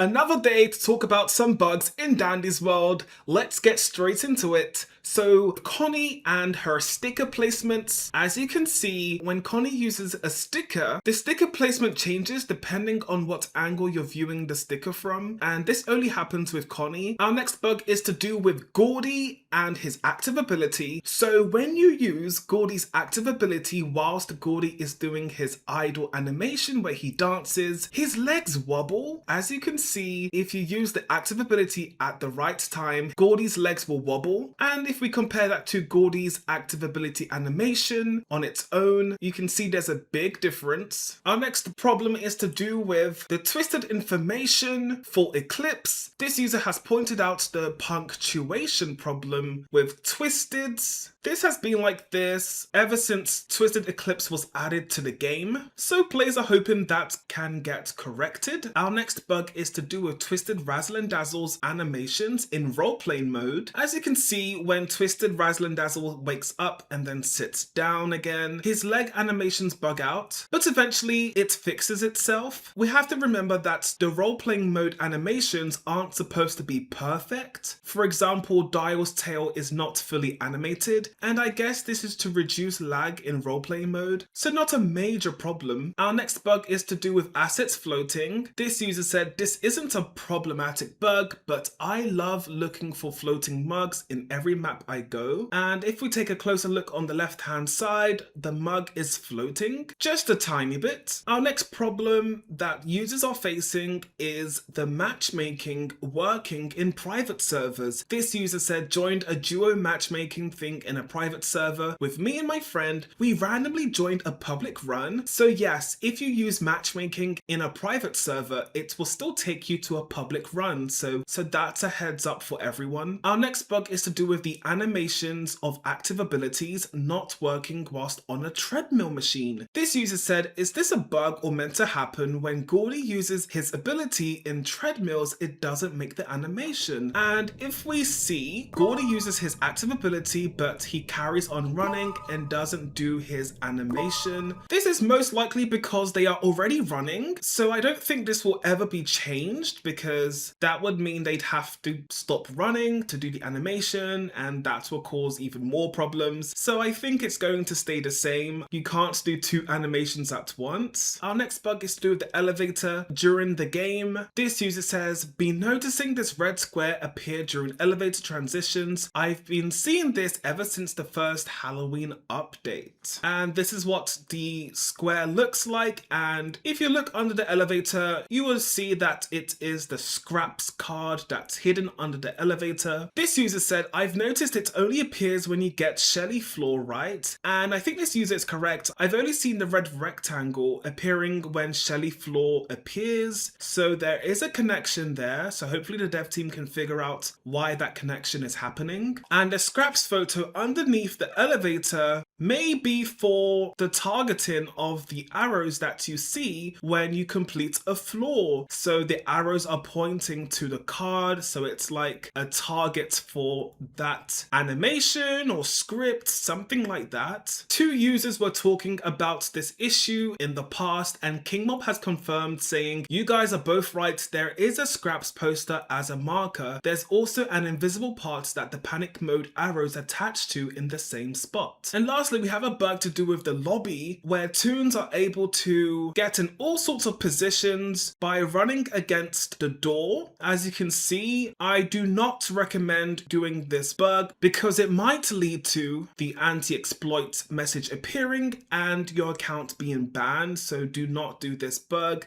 Another day to talk about some bugs in Dandy's world. Let's get straight into it. So Connie and her sticker placements. As you can see, when Connie uses a sticker, the sticker placement changes depending on what angle you're viewing the sticker from, and this only happens with Connie. Our next bug is to do with Gordi and his active ability. So when you use Gordi's active ability whilst Gordi is doing his idle animation where he dances, his legs wobble. As you can see, if you use the active ability at the right time, Gordi's legs will wobble. And if we compare that to Gordi's active ability animation on its own, you can see there's a big difference. Our next problem is to do with the twisted information for Eclipse. This user has pointed out the punctuation problem with twisteds. This has been like this ever since Twisted Eclipse was added to the game, so players are hoping that can get corrected. Our next bug is to do with Twisted Razzle and Dazzle's animations in role-playing mode. As you can see, when Twisted Razzle and Dazzle wakes up and then sits down again, his leg animations bug out, but eventually it fixes itself. We have to remember that the role-playing mode animations aren't supposed to be perfect. For example, Dial's tail is not fully animated, and I guess this is to reduce lag in roleplay mode, so not a major problem. Our next bug is to do with assets floating. This user said this isn't a problematic bug, but I love looking for floating mugs in every map I go, and if we take a closer look on the left hand side, the mug is floating just a tiny bit. Our next problem that users are facing is the matchmaking working in private servers. This user said joined a duo matchmaking thing in a private server with me and my friend. We randomly joined a public run. So yes, if you use matchmaking in a private server, it will still take you to a public run. So that's a heads up for everyone. Our next bug is to do with the animations of active abilities not working whilst on a treadmill machine. This user said, is this a bug or meant to happen when Gordi uses his ability in treadmills, it doesn't make the animation? And if we see, Gordi uses his active ability, but he carries on running and doesn't do his animation. This is most likely because they are already running, so I don't think this will ever be changed, because that would mean they'd have to stop running to do the animation, and that will cause even more problems. So I think it's going to stay the same. You can't do two animations at once. Our next bug is to do with the elevator during the game. This user says, been noticing this red square appear during elevator transitions. I've been seeing this ever since the first Halloween update. And this is what the square looks like. And if you look under the elevator, you will see that it is the scraps card that's hidden under the elevator. This user said, I've noticed it only appears when you get Shelly floor right. And I think this user is correct. I've only seen the red rectangle appearing when Shelly floor appears. So there is a connection there. So hopefully the dev team can figure out why that connection is happening. And the scraps photo underneath the elevator may be for the targeting of the arrows that you see when you complete a floor. So the arrows are pointing to the card, so it's like a target for that animation or script, something like that. Two users were talking about this issue in the past, and KingMob has confirmed, saying, you guys are both right, there is a scraps poster as a marker. There's also an invisible part that the panic mode arrows attach to in the same spot. And lastly, we have a bug to do with the lobby where toons are able to get in all sorts of positions by running against the door. As you can see, I do not recommend doing this bug because it might lead to the anti-exploit message appearing and your account being banned, so do not do this bug.